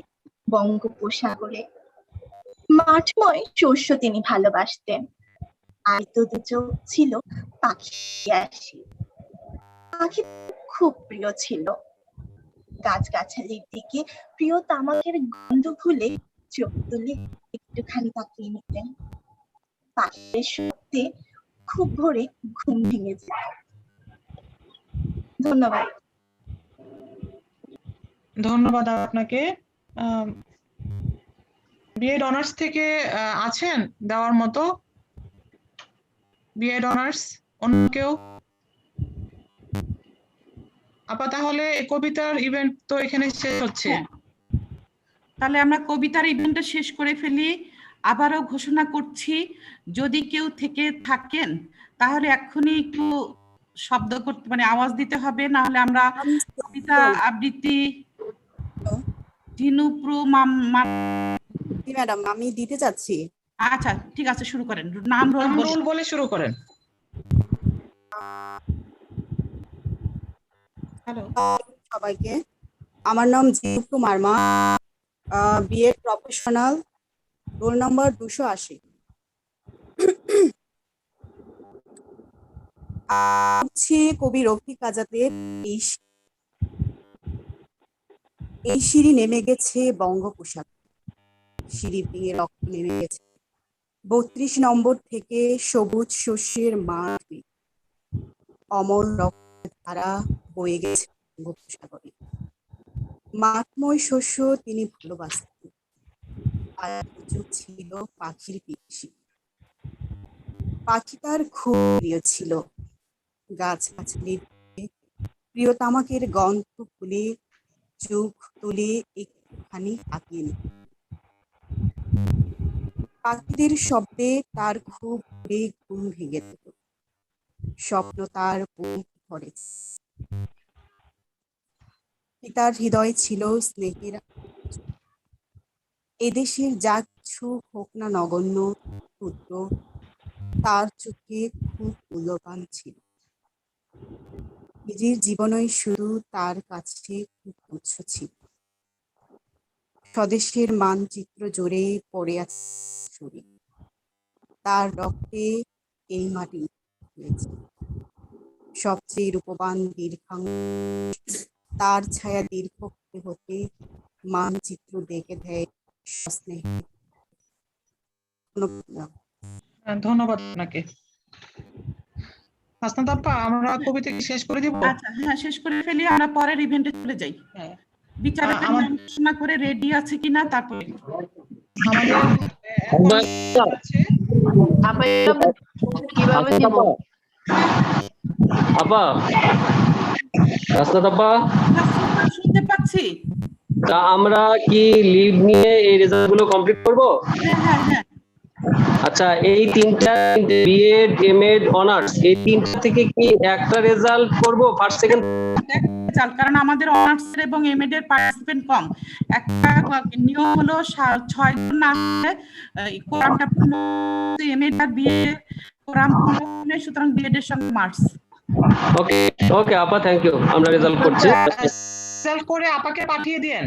J: বঙ্গোপসাগরে। মাঠময় শস্য তিনি ভালোবাসতেন। আয়ত দুচোখ ছিল পাখি আসি, পাখি খুব প্রিয় ছিল। গাছগাছালির দিকে প্রিয় তামাকের গন্ধ ভুলে চোখ তুলে একটুখানি তাকিয়ে নিতেন। পাখির শব্দে খুব ভোরে ঘুম ভেঙে যেত। ধন্যবাদ।
A: ধন্যবাদ আপনাকে। বিএড অনার্স থেকে আছেন দেওয়ার মতো? বিএড অনার্স অন্য কেউ? আপা, তাহলে কবিতার ইভেন্ট তো এখানে শেষ হচ্ছে।
B: তাহলে আমরা কবিতার ইভেন্টটা শেষ করে ফেলি। আবারও ঘোষণা করছি, যদি কেউ থেকে থাকেন তাহলে এক্ষুনি একটু শব্দ করতে, মানে আওয়াজ দিতে হবে, না হলে আমরা কবিতা আবৃত্তি টিনুপ্রু
S: ম্যাডাম আমি দিতে চাচ্ছি।
B: আচ্ছা ঠিক আছে, শুরু করেন। নাম রোল
A: বলে শুরু করেন।
B: হ্যালো
S: সবাইকে, আমার নাম Jinupru Marma, BEd professional, roll number 280। কবি রফিক আজাদের এই সিঁড়ি নেমে গেছে বঙ্গোপসাগর, সিঁড়ি দিয়ে রক্ত নেমে গেছে 32 নম্বর থেকে সবুজ শস্যের মাঠ, অমল রক্তের ধারা বয়ে গেছে বঙ্গোপসাগরে। মাঠময় শস্য তিনি ভালোবাসতেন। আর চোখ ছিল পাখির পিয়াসী, পাখি তার খুব প্রিয় ছিল। গাছগাছালির প্রিয় তামাকের গন্ধ ভুলে চোখ তুলে একটুখানি তাকিয়ে নিত। পাখিদের শব্দে তার খুব ভোরে ঘুম ভেঙে যেত, স্বপ্ন তার বুক ভরেছে। পিতার হৃদয় ছিল স্নেহের। এদেশের যা কিছু হোক না নগণ্য ক্ষুদ্র, তার চোখে খুব মূল্যবান ছিল। নিজের জীবনই শুধু তার কাছে খুব তুচ্ছ ছিল। স্বদেশের মানচিত্র জোরে পড়ে আছে, তার রক্তে এই মাটি হয়েছে। সবচেয়ে রূপবান দীর্ঘাঙ্গ, তার ছায়া দীর্ঘ হতে হতে মানচিত্র দেখে দেয় সস্নেহে।
A: ধন্যবাদ আপনাকে। হাসনাত আপা, আমরা কবিতা কি শেষ করে দিব?
B: আচ্ছা, হ্যাঁ, শেষ করে ফেলি, আমরা পরের ইভেন্টে চলে যাই। বিচারকের নাম ঘোষণা করে রেডি আছে কিনা তারপরে
A: আমাদের
H: কিভাবে দিব আপা? হাসনাত আপা,
B: শুনতে পাচ্ছি।
H: তা আমরা কি লিভ নিয়ে এই রেজাল্ট গুলো কমপ্লিট করব? আচ্ছা, এই তিনটা বিএড, এমএড, অনার্স, এই তিনটা থেকে কি একটা রেজাল্ট করব ফার্স্ট সেকেন্ড?
B: কারণ আমাদের অনার্স এবং এমএড এর পার্টিসিপেন্ট কম। একটা নিয়ম হলো 6 জন না আসলে কোরামটা পূর্ণ, এমএড আর বিএড কোরাম পূর্ণ, সুতরাং বিএড এর সঙ্গে মার্কস।
H: ওকে ওকে আপা, থ্যাংক ইউ। আমরা রেজাল্ট করছি।
A: সেলফ করে আপাকে পাঠিয়ে দেন।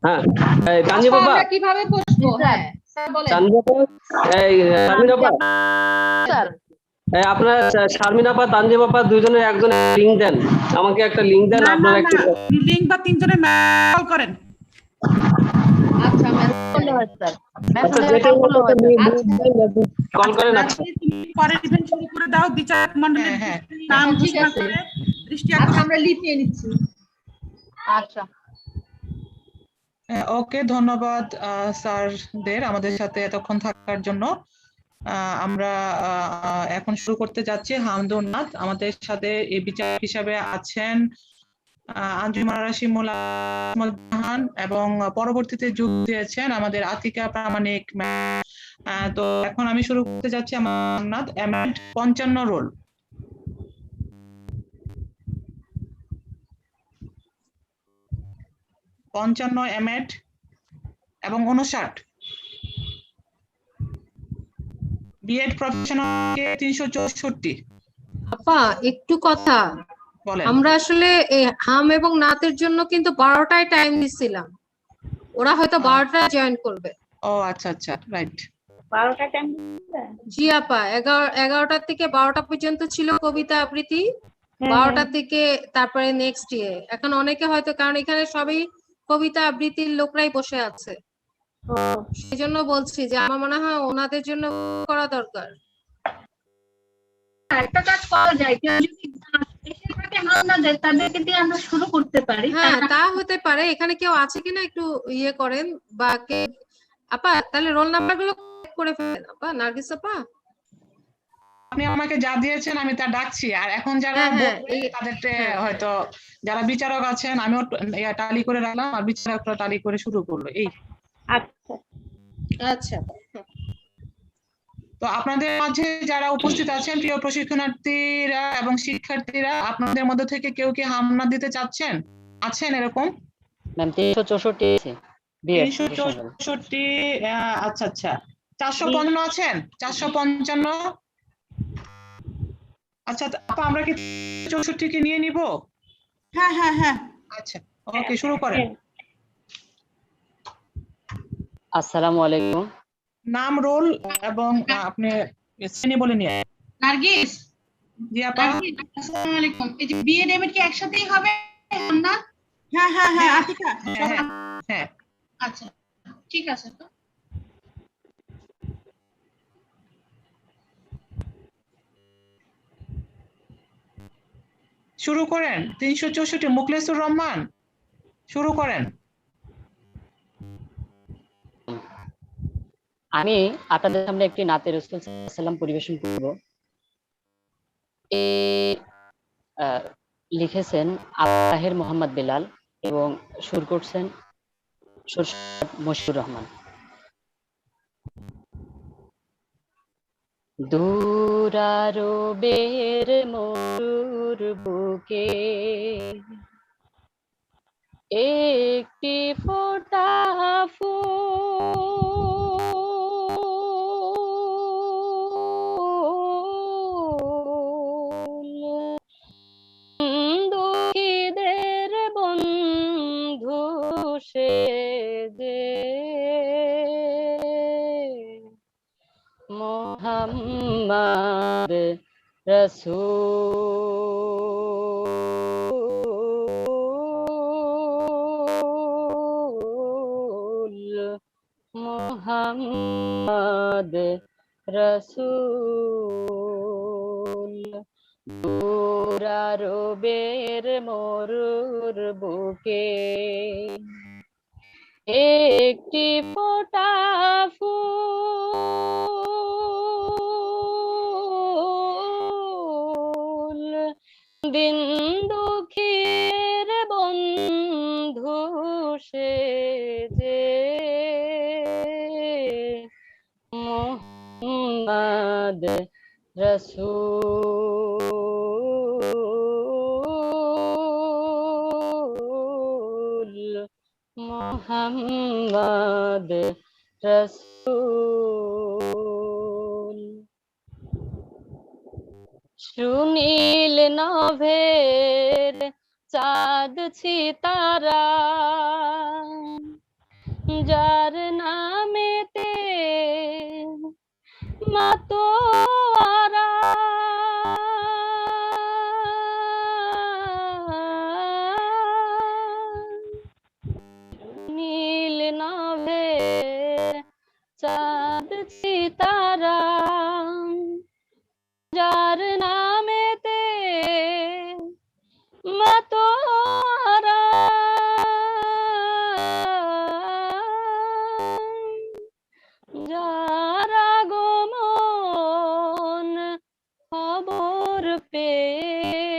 H: হ্যাঁ, তানজি বাবা
T: কিভাবে বসবো? হ্যাঁ স্যার বলেন।
H: তানজি বাবা, এই শারমিন আপা,
T: স্যার
H: আপনার শারমিন আপা, তানজি বাবা দুইজনের একজন লিংক দেন, আমাকে একটা লিংক দেন। আপনারা একটু
B: লিংক বা তিনজনে কল করেন।
T: আচ্ছা ধন্যবাদ স্যার।
H: কল করেন। আচ্ছা,
B: পরের ইভেন্ট শুরু করে দাও। বিচারক মণ্ডলীর নাম ঘোষণা করে দৃষ্টি আকর্ষণ
T: আমরা লিপিয়ে নিচ্ছি। আচ্ছা,
A: ওকে, ধন্যবাদ স্যারদের আমাদের সাথে এতক্ষণ থাকার জন্য। আমরা এখন শুরু করতে যাচ্ছি হামদুন নাথ। আমাদের সাথে এই বিচারক হিসাবে আছেন আঞ্জুমান রাশিমুল জাহান এবং পরবর্তীতে যোগ দিয়েছেন আমাদের আতিকা প্রামাণিক। তো এখন আমি শুরু করতে যাচ্ছি হামদুন নাথ, এমএড 55 রোল। এমএড এবং 59 বিএড প্রফেশনাল 364।
T: আপা একটু কথা, আমরা আসলে হাম এবং নাতের জন্য কিন্তু 12টায় টাইম দিছিলাম, ওরা হয়তো 12টায় জয়েন করবে।
A: ও আচ্ছা আচ্ছা, রাইট।
T: 12টা টাইম জি আপা, 11টা থেকে 12টা পর্যন্ত ছিল কবিতা আবৃত্তি, 12টা থেকে তারপরে নেক্সট ডে। এখন অনেকে হয়তো, কারণ এখানে সবই কবিতা আবৃত্তির লোকরাই বসে আছে, সেজন্য বলছি যে আমার মনে হয় ওনাদের জন্য করা দরকার।
G: একটা কাজ করা যায়, কেউ যদি এসে থাকে আপনাদের, তাদেরকে দিয়ে আমরা শুরু করতে পারি।
T: হ্যাঁ তা হতে পারে। এখানে কেউ আছে কিনা একটু ইয়ে করেন, বা কে আপা তাহলে রোল নাম্বার গুলো করে ফেলেন আপা, নার্গিস আপা।
A: আপনি আমাকে যা দিয়েছেন আমি তা ডাকছি, আর এখন যারা তাদেরকে হয়তো যারা বিচারক আছেন আমিও টালি করে রাখলাম, আর বিচারকরা টালি করে শুরু করলো। এই
T: আচ্ছা আচ্ছা,
A: তো আপনাদের মাঝে যারা উপস্থিত আছেন প্রিয় প্রশিক্ষণার্থীরা এবং শিক্ষার্থীরা, আপনাদের মধ্যে থেকে কেউ কি হামনা দিতে চাচ্ছেন? আছেন এরকম?
L: ম্যাম 364 আছে বিএড
A: 364। আচ্ছা আচ্ছা, 455 আছেন? 455। আচ্ছা আপা, আমরা কি 64 কে নিয়ে নিব?
B: হ্যাঁ হ্যাঁ হ্যাঁ,
A: আচ্ছা ওকে, শুরু করেন।
L: আসসালামু আলাইকুম।
A: নাম, রোল এবং আপনি শ্রেণী বলে নিয়ে।
G: নার্গিস।
A: জি আপা।
G: আসসালামু আলাইকুম। এই যে বিএড এমএড কি একসাথেই হবে না?
B: হ্যাঁ হ্যাঁ হ্যাঁ, আতিকা।
A: হ্যাঁ
G: আচ্ছা ঠিক আছে। তো
A: শুরু করেন। 364 মুখলেসুর রহমান, শুরু করেন।
L: আমি আপনাদের সামনে একটি নাতে রাসূল সাল্লাল্লাহু আলাইহি ওয়াসাল্লাম পরিবেশন করব। লিখেছেন আবু মোহাম্মদ বেলাল এবং সুর করছেন মশিউর রহমান। দূরারবের মরুর বুকে একটি ফোঁটা ফুল দুঃখীদের বন্ধু সেজে মোহাম্মদ রাসূল মোহাম্মদ রসুল দুরারবের মরুর বুকে একটি ফোঁটা ফুল দিন দুঃখীর বন্ধু সেজে মোহাম্মদ রসুল মোহাম্মদ রসুল সুনীল নভের চাঁদ সিতারা যার নামেতে মাতোয়ারা নীল নভের চাঁদ সিতারা যার নামেতে মাতোয়ারা যার আগমন খবর পেয়ে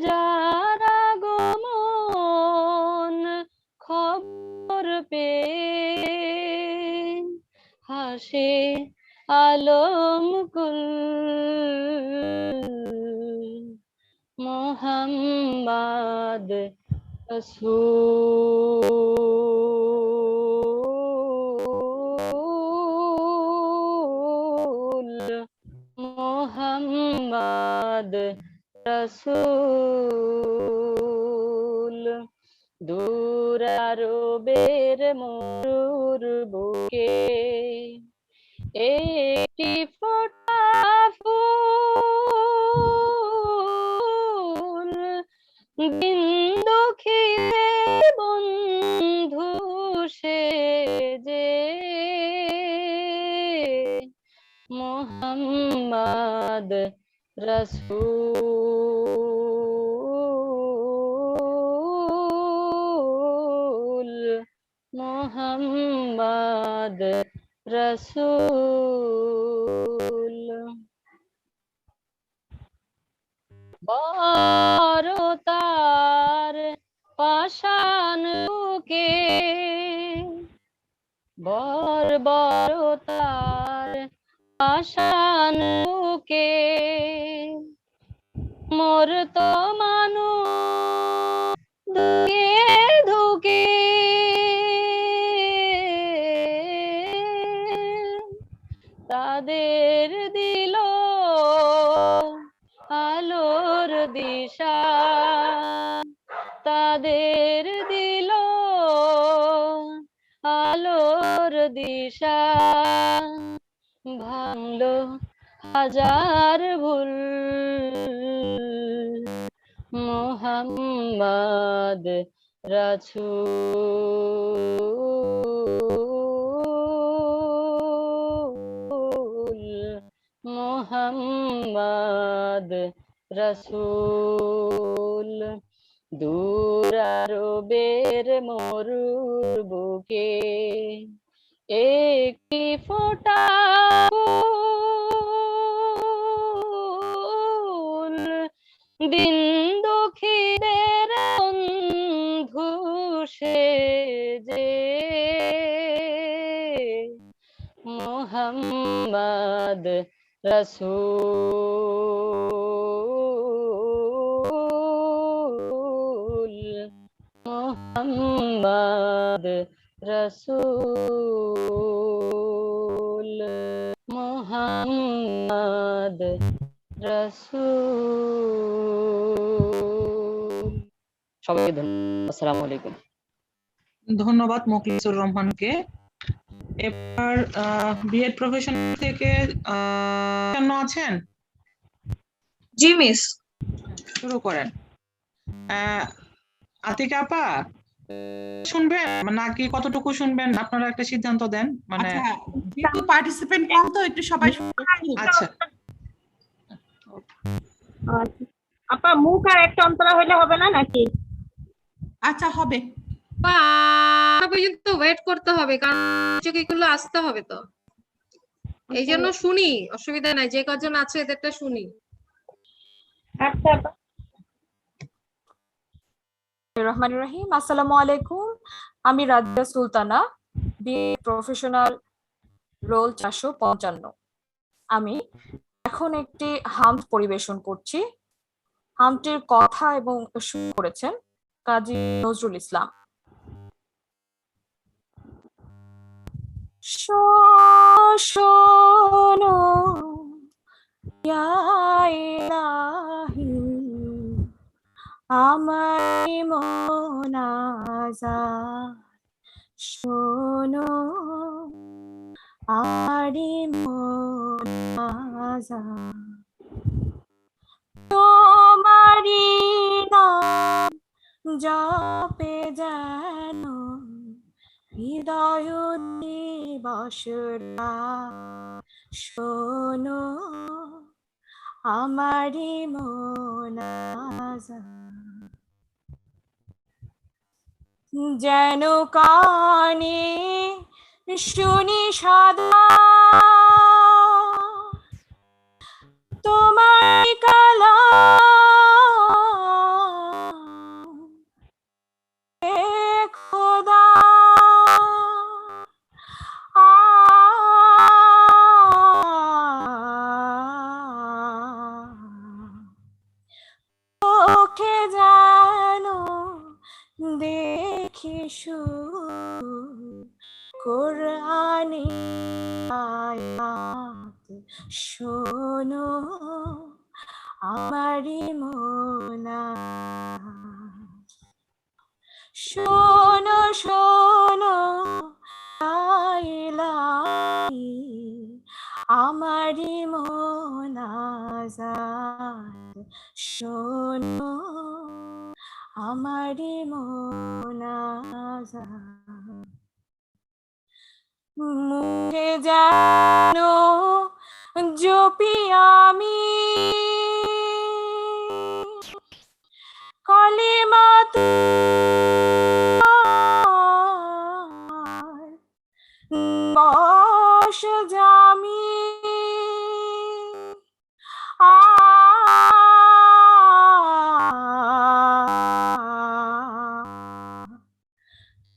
L: যার আগমন খবর পেয়ে হাসে আলমকুল মোহাম্মদ রসুল মোহাম্মদ রসুল দুরারবের মরুর বুকে একটি ফোঁটা ফুল দিন দুঃখীর বন্ধু সেজে মোহাম্মদ রসুল মোহাম্মদ রসুল বরতার পাষাণ বুকে বরতার পাষাণ বুকে মোর তো মানুষ ধুকে ধুকে তাদের দিল আলোর দিশা তাদের দিল আলোর দিশা ভাঙলো হাজার ভুল মোহাম্মদ রাসূল মোহাম্মদ রাসূল দুরারবের মরুর বুকে একটি ফোঁটা ফুল দিন দুঃখীদের বন্ধু সেজে মোহাম্মদ রাসূল মোহাম্মদ রাসূল মোহাম্মদ রাসূল। সবাইকে ধন্যবাদ। আসসালামু আলাইকুম।
F: ধন্যবাদ মোখলিসুর রহমানকে। এবার বিএড প্রফেশন থেকে আছেন?
R: জি মিস।
F: শুরু করেন। আতিকা আপা,
U: শুনবেন নাকি কতটুকু শুনবেন আপনারা একটা সিদ্ধান্ত দেন, মানে
B: আচ্ছা, যেহেতু পার্টিসিপেন্ট কম তো একটু সবাই
U: আচ্ছা
V: আপা মুখ আর একটা অন্তরা হইলে হবে না নাকি?
B: আচ্ছা হবে,
T: পর্যন্ত ওয়েট করতে হবে কারণ গুলো আসতে হবে তো, এই জন্য শুনি, অসুবিধা নাই, যে কজন আছে এদেরটা শুনি।
V: আচ্ছা
N: রহমান রহিম, আসসালামু আলাইকুম। আমি Razia Sultana, BA professional, roll 455। আমি এখন একটি হামদ পরিবেশন করছি। হামটির কথা এবং সুর করেছেন কাজী নজরুল ইসলাম। শোনো ইয়া ইলাহি আমার মোনাজাত, শোনো আমারি মোনাজাত, তোমারি নাম জপে যেন হৃদয় দিবসরা, শোনো আমারি মোনাজাত, যেন কানে শুনি সদা তোমার কালাম, হে খোদা চোখে যেন দেখি কোরআনি আয়াত, শোনো আমারি মোনাজাত, শোনো শোনো ইয়া ইলাহি আমারি মোনাজাত, শোনো আমারি মোনাজাত, মুখে যেন জপি আমি কালিমা বশ জামি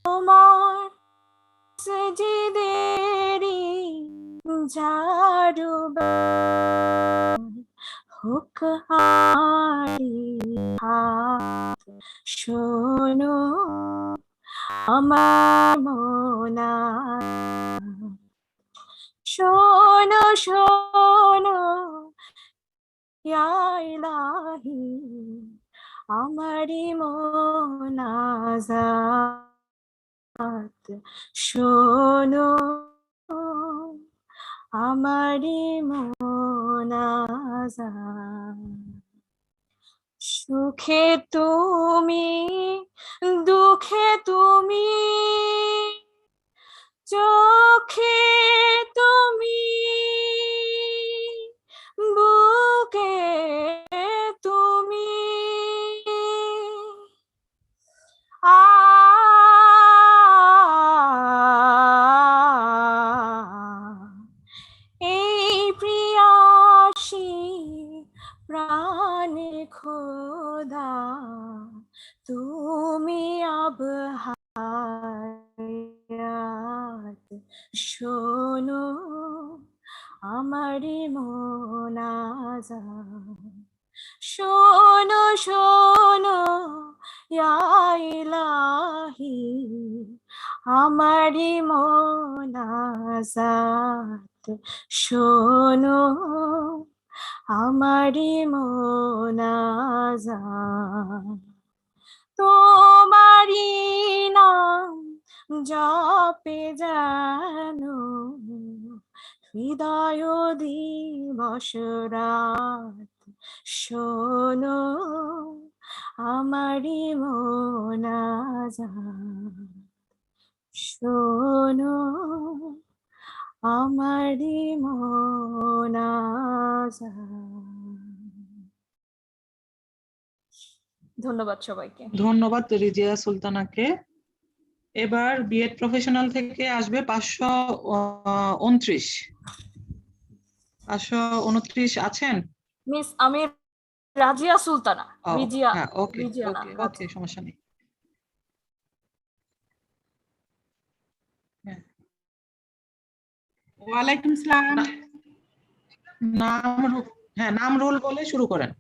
N: তোমার সজিদেরি ঝাড়ু হোক হারি হাত, শোনো আমার মোনাজাত, শোনো শোনো ইয়া ইলাহি আমারি মোনাজাত, শোনো আমারি মোনাজাত, সুখে তুমি দুঃখে তুমি চোখে তুমি বুকে তুমি এই প্রিয়াসী প্রাণে খোদা তুমি আবহায়াত, শোনো আমারি মোনাজাত, শোনো শোনো ইয়া ইলাহি আমারি মোনাজাত, শোনো আমারি মোনাজাত, তোমারি নাম জপে যেন হৃদয় দিবস রাত, শোনো আমারি মোনাজাত শোনো আমারি মোনাজাত। ধন্যবাদ সবাইকে।
U: ধন্যবাদ রিজিয়া সুলতানাকে। এবার বিএড প্রফেশনাল থেকে আসবে 529। 529 আছেন?
N: মিস আমি রাজিয়া সুলতানা। রিজিয়া,
U: হ্যাঁ, ওকে
N: রিজিয়া না,
U: ওকে ওকে, সমস্যা নেই।
B: ওয়ালাইকুম সালাম।
U: নাম রোল বলে শুরু করেন।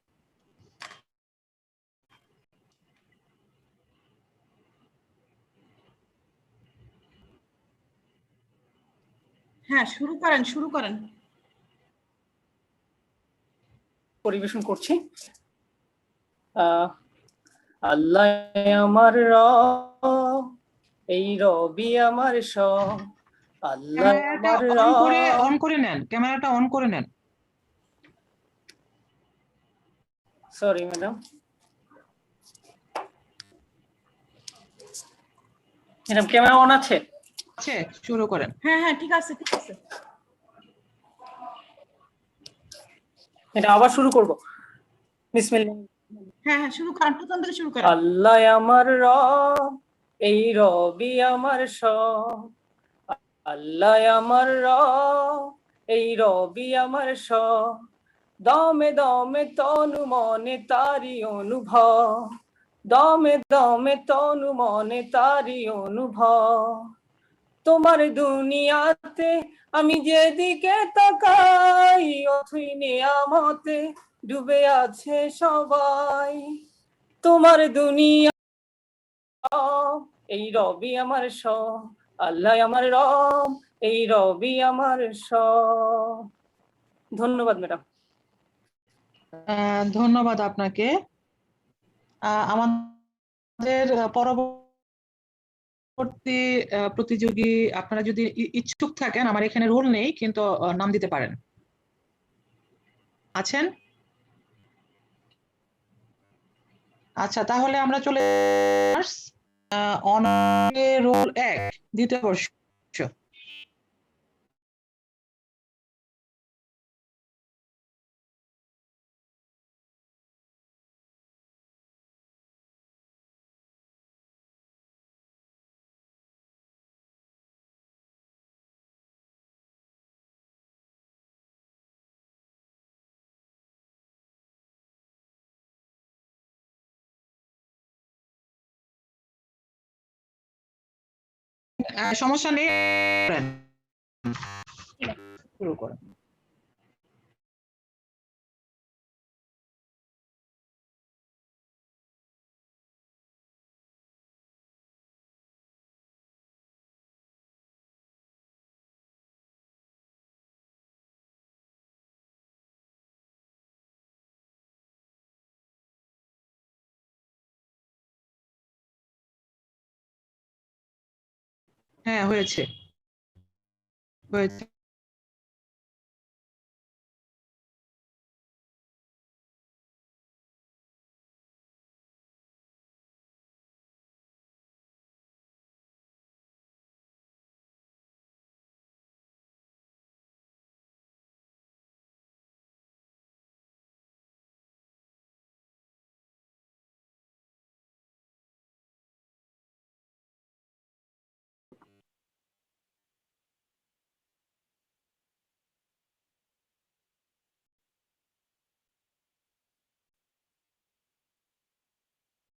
B: হ্যাঁ, শুরু করেন।
C: পরিবেশন করছি। আল্লাহ আমার রব, এই রবি আমার সব। আল্লাহ আমার রব।
U: অন করে নেন, ক্যামেরাটা অন করে নেন।
C: Sorry madam. Madam camera on আছে?
U: আছে, শুরু করেন।
B: হ্যাঁ হ্যাঁ, ঠিক আছে ঠিক আছে।
C: এটা আবার শুরু করব। বিসমিল্লাহ।
B: হ্যাঁ হ্যাঁ, শুরু করেন, প্রথম থেকে শুরু করেন।
C: আল্লাহ আমার রব, এই রবি আমার সব। আল্লাহ আমার রব, এই রবি আমার সব। দমে দমে তনু মনে তারি অনুভব, দমে দমে তনু মনে তারি অনুভব। তোমার দুনিয়াতে আমি যেদিকে তাকাই, অথই নিয়ামতে ডুবে আছে সবাই। তোমার দুনিয়া, এই রবি আমার সব। আল্লাহ আমার রব, এই রবি আমার সব। ধন্যবাদ ম্যাডাম।
U: ধন্যবাদ আপনাকে। আমাদের পরবর্তী প্রতিযোগী, আপনারা যদি ইচ্ছুক থাকেন, আমার এখানে রোল নেই, কিন্তু নাম দিতে পারেন। আছেন? আচ্ছা, তাহলে আমরা চলে রোল 1, দ্বিতীয় বর্ষ। সমস্যা নেই, শুরু করেন। হ্যাঁ, হয়েছে হয়েছে।